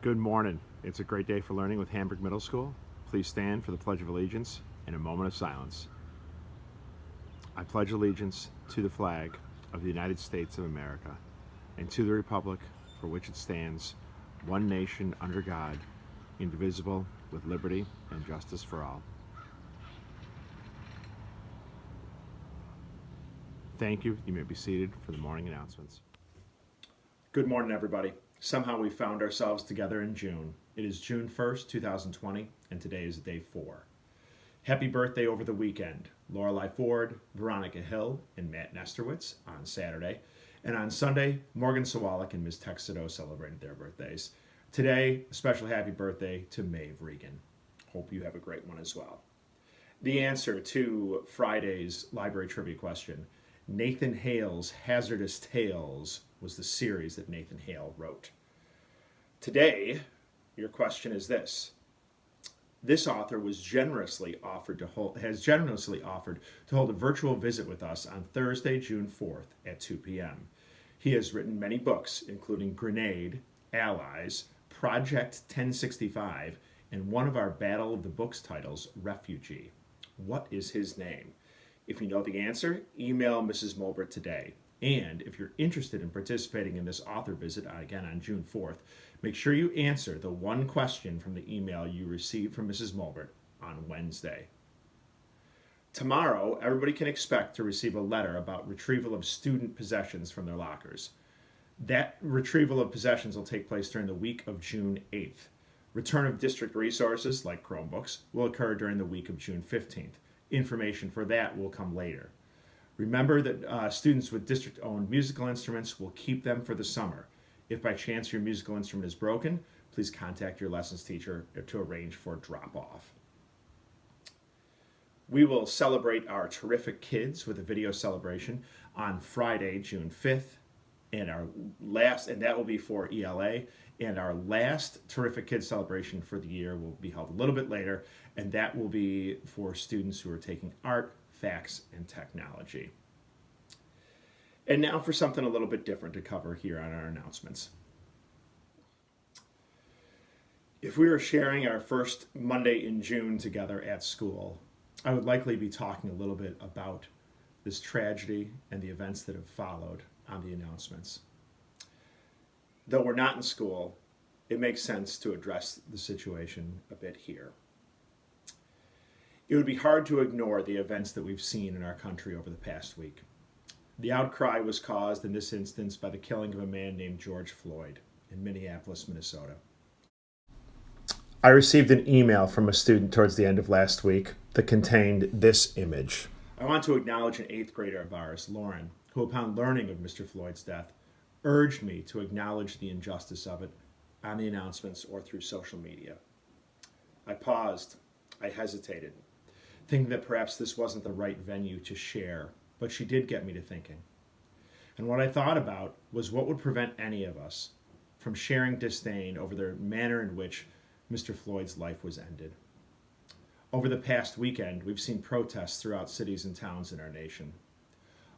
Good morning. It's a great day for learning with Hamburg Middle School. Please stand for the Pledge of Allegiance in a moment of silence. I pledge allegiance to the flag of the United States of America and to the republic for which it stands, one nation under God, indivisible, with liberty and justice for all. Thank you. You may be seated for the morning announcements. Good morning, everybody. Somehow we found ourselves together in June. It is June 1st, 2020, and today is day 4. Happy birthday over the weekend, Lorelei Ford, Veronica Hill, and Matt Nesterwitz on Saturday. And on Sunday, Morgan Sawalik and Ms. Texedo celebrated their birthdays. Today, a special happy birthday to Maeve Regan. Hope you have a great one as well. The answer to Friday's library trivia question, Nathan Hale's Hazardous Tales was the series that Nathan Hale wrote. Today, your question is this. This author has generously offered to hold a virtual visit with us on Thursday, June 4th at 2 p.m. He has written many books, including Grenade, Allies, Project 1065, and one of our Battle of the Books titles, Refugee. What is his name? If you know the answer, email Mrs. Mulbert today. And if you're interested in participating in this author visit, again on June 4th, make sure you answer the one question from the email you received from Mrs. Mulbert on Wednesday. Tomorrow, everybody can expect to receive a letter about retrieval of student possessions from their lockers. That retrieval of possessions will take place during the week of June 8th. Return of district resources, like Chromebooks, will occur during the week of June 15th. Information for that will come later. Remember that students with district-owned musical instruments will keep them for the summer. If by chance your musical instrument is broken, please contact your lessons teacher to arrange for drop-off. We will celebrate our terrific kids with a video celebration on Friday, June 5th, and that will be for ELA. And our last Terrific Kids celebration for the year will be held a little bit later, and that will be for students who are taking art, facts, and technology. And now for something a little bit different to cover here on our announcements. If we were sharing our first Monday in June together at school, I would likely be talking a little bit about this tragedy and the events that have followed on the announcements. Though we're not in school, it makes sense to address the situation a bit here. It would be hard to ignore the events that we've seen in our country over the past week. The outcry was caused in this instance by the killing of a man named George Floyd in Minneapolis, Minnesota. I received an email from a student towards the end of last week that contained this image. I want to acknowledge an 8th grader of ours, Lauren, who upon learning of Mr. Floyd's death, urged me to acknowledge the injustice of it on the announcements or through social media. I paused. I hesitated, thinking that perhaps this wasn't the right venue to share, but she did get me to thinking. And what I thought about was what would prevent any of us from sharing disdain over the manner in which Mr. Floyd's life was ended. Over the past weekend, we've seen protests throughout cities and towns in our nation.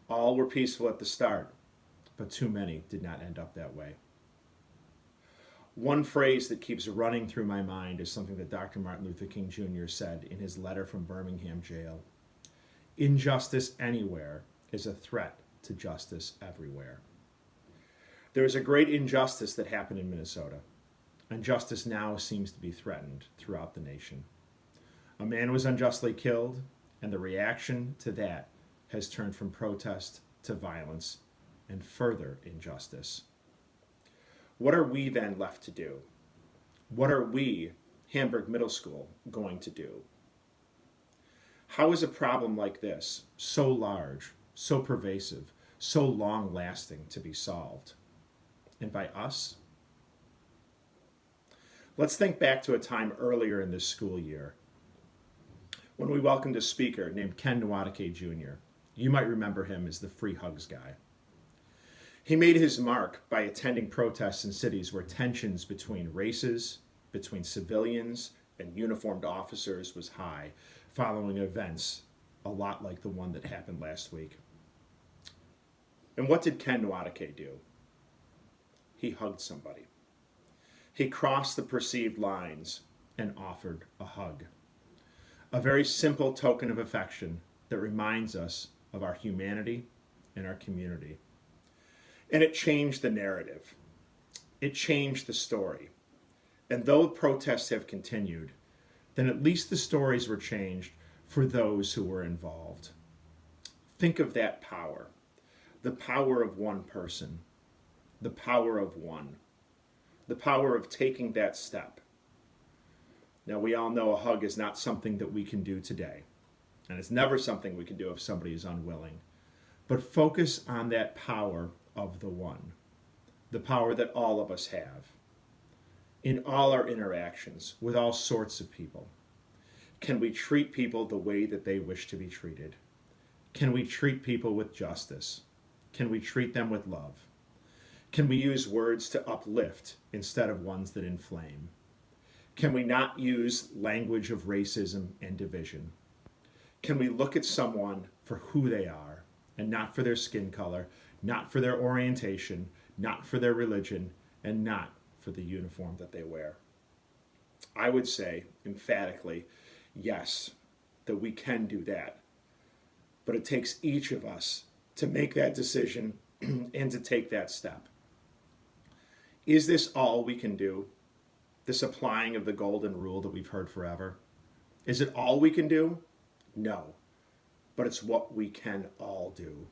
All were peaceful at the start, but too many did not end up that way. One phrase that keeps running through my mind is something that Dr. Martin Luther King Jr. said in his letter from Birmingham jail. Injustice anywhere is a threat to justice everywhere. There is a great injustice that happened in Minnesota, and justice now seems to be threatened throughout the nation. A man was unjustly killed, and the reaction to that has turned from protest to violence and further injustice. What are we then left to do? What are we, Hamburg Middle School, going to do? How is a problem like this, so large, so pervasive, so long-lasting, to be solved? And by us? Let's think back to a time earlier in this school year when we welcomed a speaker named Ken Nwadike Jr. You might remember him as the free hugs guy. He made his mark by attending protests in cities where tensions between races, between civilians and uniformed officers was high, following events a lot like the one that happened last week. And what did Ken Nwadike do? He hugged somebody. He crossed the perceived lines and offered a hug. A very simple token of affection that reminds us of our humanity and our community. And it changed the narrative. It changed the story. And though protests have continued, then at least the stories were changed for those who were involved. Think of that power. The power of one person. The power of one. The power of taking that step. Now, we all know a hug is not something that we can do today. And it's never something we can do if somebody is unwilling. But focus on that power of the one. The power that all of us have. In all our interactions with all sorts of people. Can we treat people the way that they wish to be treated? Can we treat people with justice? Can we treat them with love? Can we use words to uplift instead of ones that inflame? Can we not use language of racism and division? Can we look at someone for who they are and not for their skin color, not for their orientation, not for their religion, and not for the uniform that they wear? I would say emphatically, yes, that we can do that. But it takes each of us to make that decision and to take that step. Is this all we can do? This applying of the golden rule that we've heard forever? Is it all we can do? No. But it's what we can all do.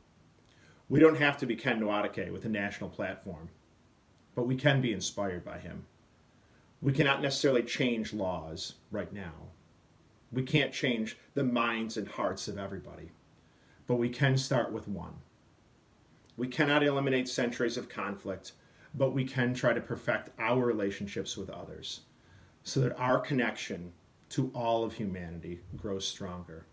We don't have to be Ken Nwadike with a national platform, but we can be inspired by him. We cannot necessarily change laws right now. We can't change the minds and hearts of everybody, but we can start with one. We cannot eliminate centuries of conflict, but we can try to perfect our relationships with others so that our connection to all of humanity grows stronger.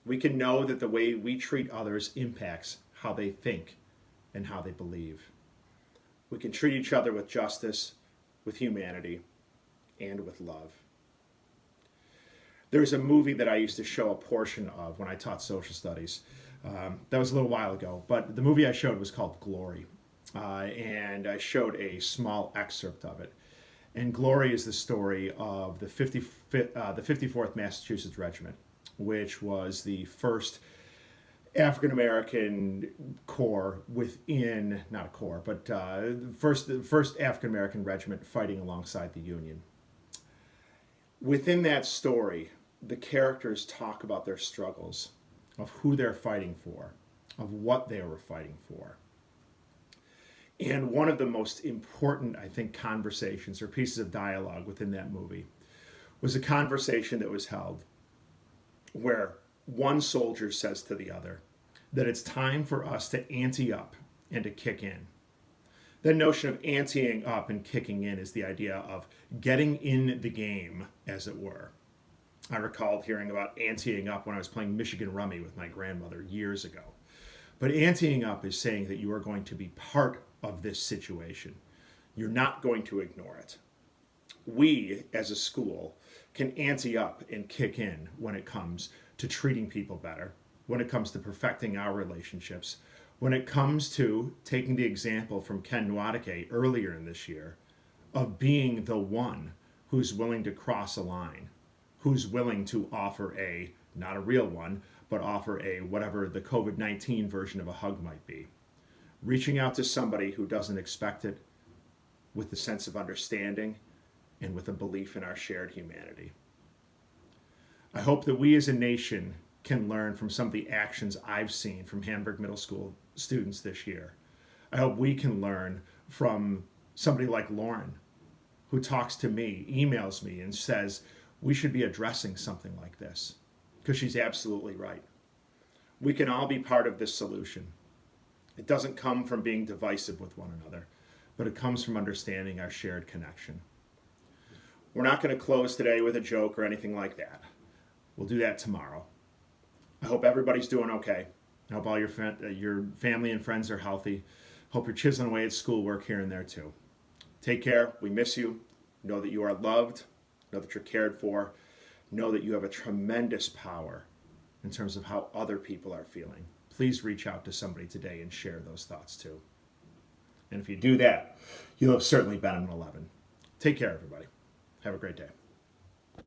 We can know that the way we treat others impacts how they think and how they believe. We can treat each other with justice, with humanity, and with love. There's a movie that I used to show a portion of when I taught social studies. That was a little while ago, but the movie I showed was called Glory. And I showed a small excerpt of it. And Glory is the story of the 54th Massachusetts Regiment, which was the first African-American corps within, not a corps, but the first African-American regiment fighting alongside the Union. Within that story, the characters talk about their struggles, of who they're fighting for, of what they were fighting for. And one of the most important, I think, conversations or pieces of dialogue within that movie was a conversation that was held where one soldier says to the other that it's time for us to ante up and to kick in. The notion of anteing up and kicking in is the idea of getting in the game, as it were. I recalled hearing about anteing up when I was playing Michigan Rummy with my grandmother years ago. But anteing up is saying that you are going to be part of this situation. You're not going to ignore it. We, as a school, can ante up and kick in when it comes to treating people better, when it comes to perfecting our relationships, when it comes to taking the example from Ken Nwadike earlier in this year of being the one who's willing to cross a line, who's willing to offer a, not a real one, but offer a whatever the COVID-19 version of a hug might be. Reaching out to somebody who doesn't expect it with a sense of understanding and with a belief in our shared humanity. I hope that we as a nation can learn from some of the actions I've seen from Hamburg Middle School students this year. I hope we can learn from somebody like Lauren, who talks to me, emails me, and says, we should be addressing something like this, because she's absolutely right. We can all be part of this solution. It doesn't come from being divisive with one another, but it comes from understanding our shared connection. We're not going to close today with a joke or anything like that. We'll do that tomorrow. I hope everybody's doing okay. I hope all your family and friends are healthy. Hope you're chiseling away at schoolwork here and there too. Take care. We miss you. Know that you are loved. Know that you're cared for. Know that you have a tremendous power in terms of how other people are feeling. Please reach out to somebody today and share those thoughts too. And if you do that, you'll have certainly been an 11. Take care, everybody. Have a great day.